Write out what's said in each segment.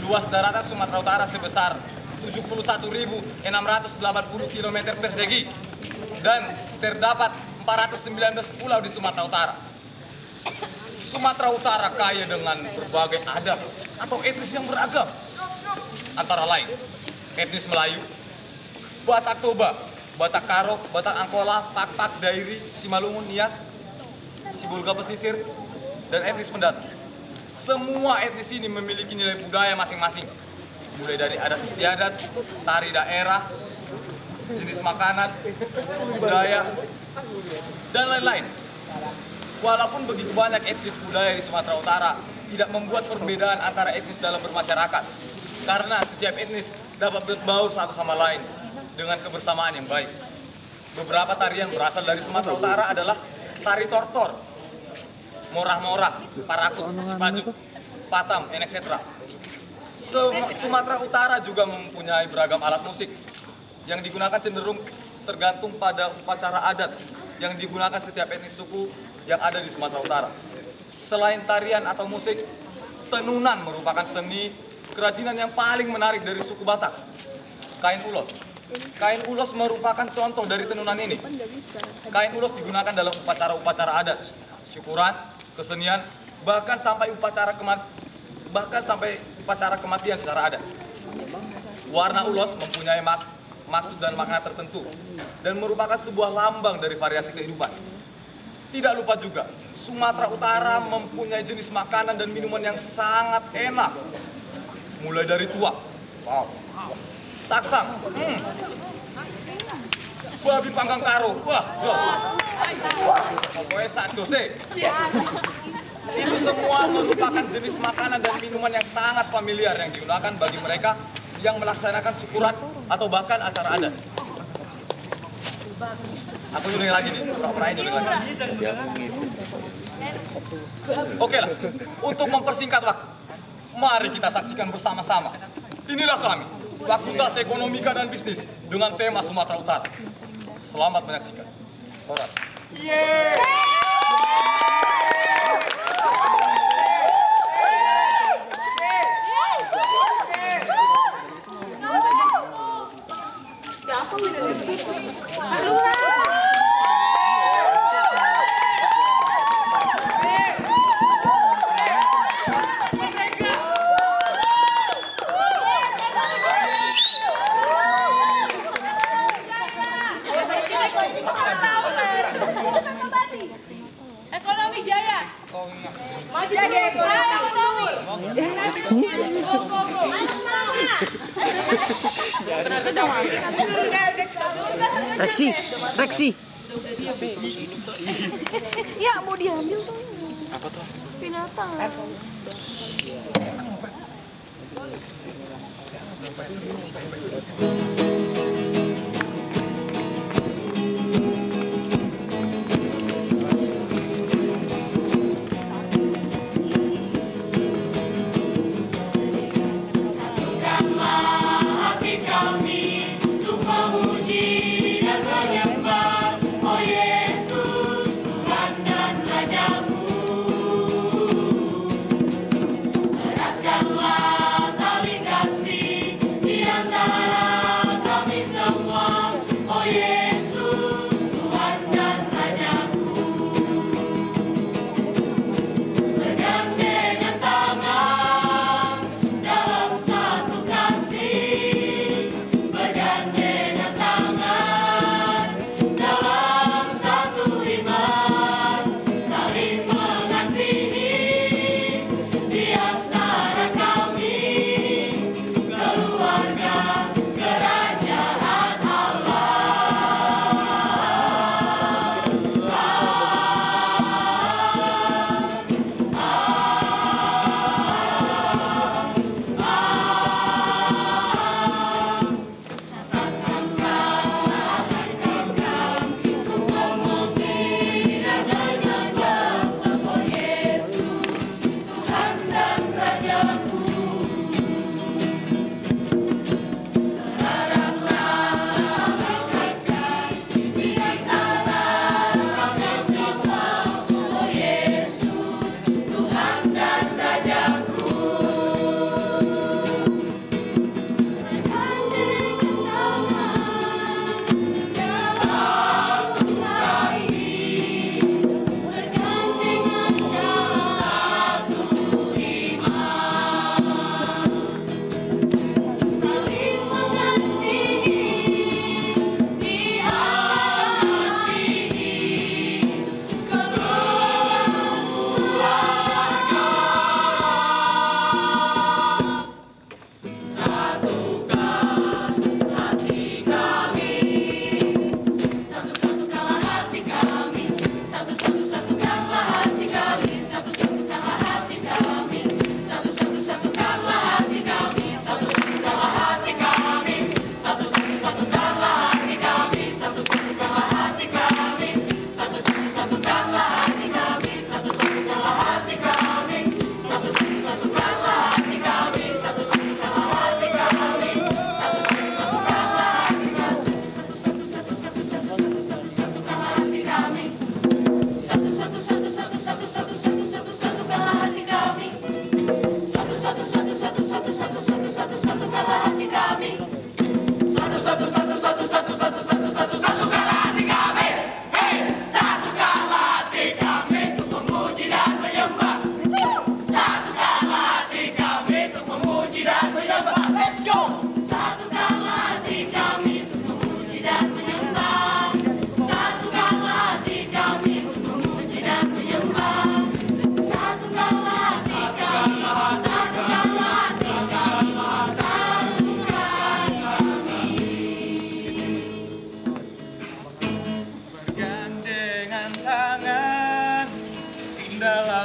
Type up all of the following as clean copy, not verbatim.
Luas daratan Sumatera Utara sebesar 71.680 km persegi dan terdapat 419 pulau di Sumatera Utara. Sumatera Utara kaya dengan berbagai adat atau etnis yang beragam. Antara lain, etnis Melayu, Batak Toba, Batak Karo, Batak Angkola, Pak-Pak, Dairi, Simalungun, Nias, Sibulga Pesisir, dan etnis pendatang. Semua etnis ini memiliki nilai budaya masing-masing, mulai dari adat istiadat, tari daerah, jenis makanan, budaya, dan lain-lain. Walaupun begitu banyak etnis budaya di Sumatera Utara, tidak membuat perbedaan antara etnis dalam bermasyarakat, karena setiap etnis dapat berbaur satu sama lain dengan kebersamaan yang baik. Beberapa tarian berasal dari Sumatera Utara adalah tari tortor, morah-morah, parakut, sipajuk, patam, etc. Sumatera Utara juga mempunyai beragam alat musik yang digunakan cenderung tergantung pada upacara adat yang digunakan setiap etnis suku yang ada di Sumatera Utara. Selain tarian atau musik, tenunan merupakan seni kerajinan yang paling menarik dari suku Batak. Kain ulos. Kain ulos merupakan contoh dari tenunan ini. Kain ulos digunakan dalam upacara-upacara adat, syukuran, kesenian, bahkan sampai upacara kematian secara adat. Warna ulos mempunyai maksud dan makna tertentu dan merupakan sebuah lambang dari variasi kehidupan. Tidak lupa juga, Sumatera Utara mempunyai jenis makanan dan minuman yang sangat enak. Mulai dari tuak, wow, saksang, babi panggang karo, wah, jos, pokoknya sak jose. Itu semua merupakan jenis makanan dan minuman yang sangat familiar yang digunakan bagi mereka yang melaksanakan syukuran atau bahkan acara adat. Aku nyuling lagi nih, pura-pura nyuling lagi. Oke lah, untuk mempersingkat waktu, mari kita saksikan bersama-sama. Inilah kami, Fakultas Ekonomika dan Bisnis dengan tema Sumatera Utara. Selamat menyaksikan. Alright. Yeay! Ekonomi Jaya. Maju ekonomi. Reksi. Ya mau diambil soalnya. Apa tuh? Binatang. Eratkanlah tali kasih di antara kami semua.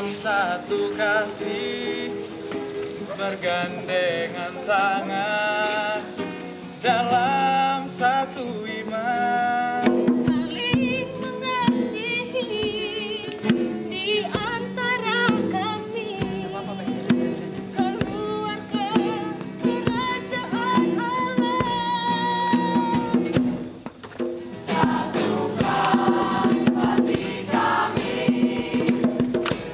dalam satu kasih, bergandengan tangan dalam satu iman. Saling mengasihi di antara kami, keluarga kerajaan Allah. Satukan hati kami,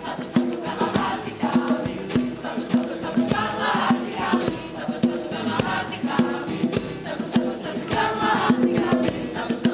satu-satukanlah hati kami, satu-satukanlah hati kami, satu-satukanlah hati kami, satu-satukanlah hati kami, satu-satukanlah hati kami, satu-satukanlah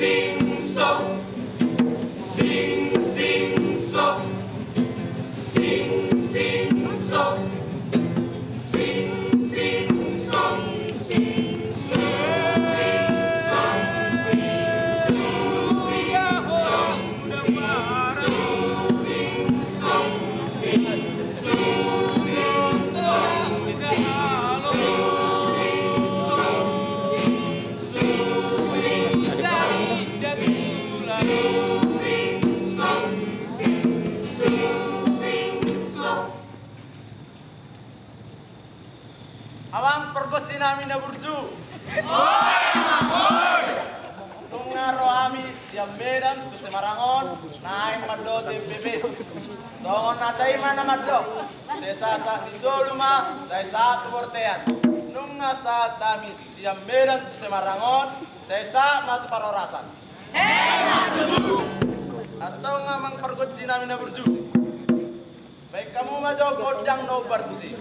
sing so, sing sing so, sing sing so, sing sing so, sing Awang pergosi nami na burju. Nung ngaro ami siam medan tu Semarangon naik maddo TPP. Songon natai mana maddo. Desa sa isoluma saya satu portean. Nung ngasa tami siam medan tu Semarangon saya sa matu parorasan. Atau ngamang pergosi nami na burju. Baik kamu majo godang no bartusi.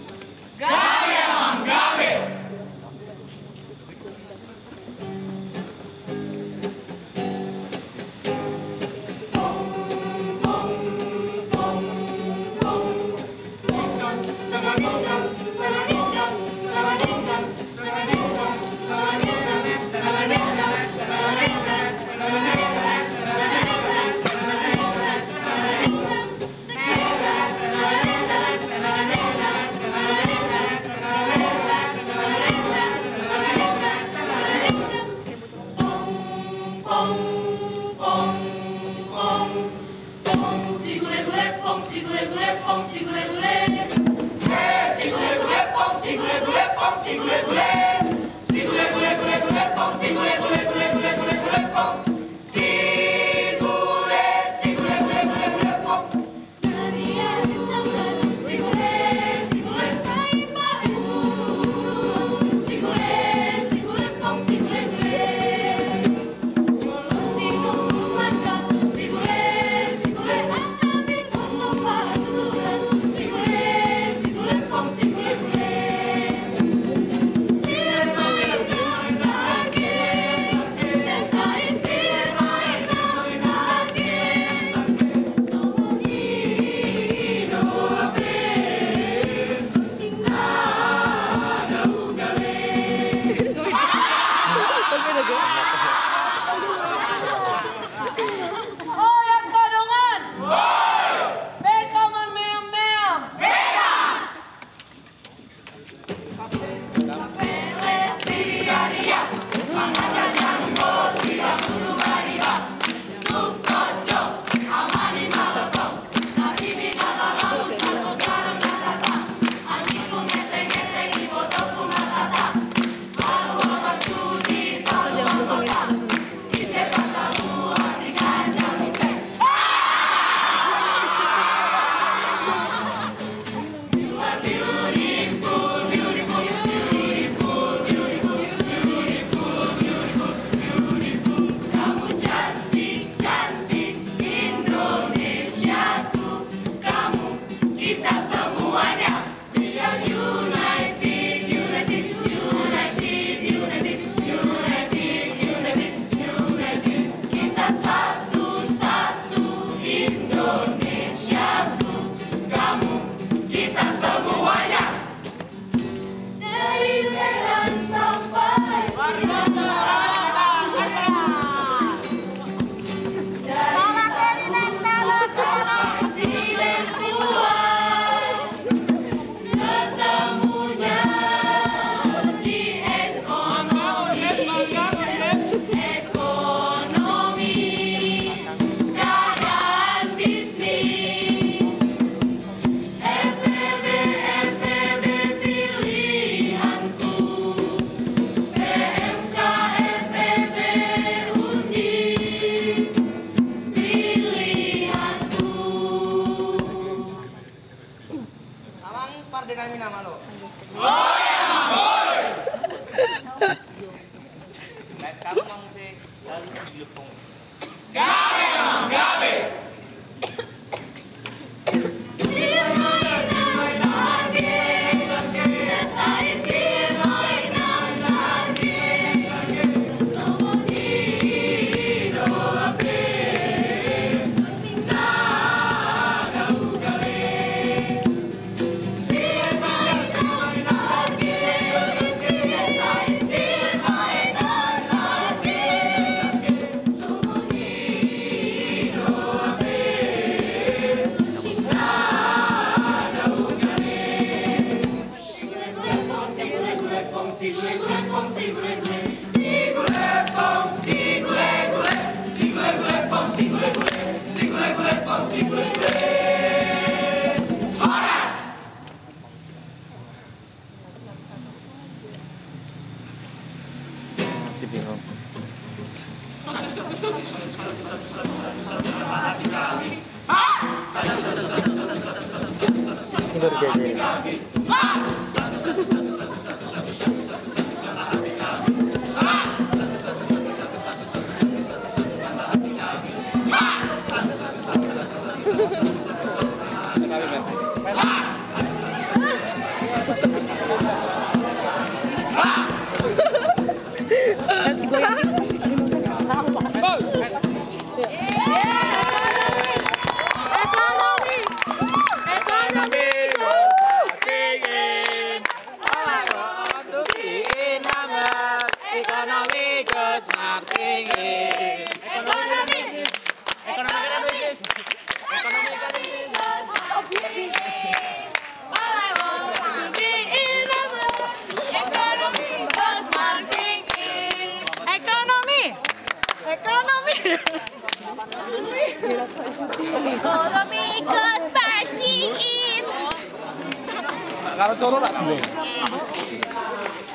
Karo colo tak dulu.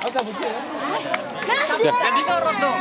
Oke, Bu. Kan disorot dong.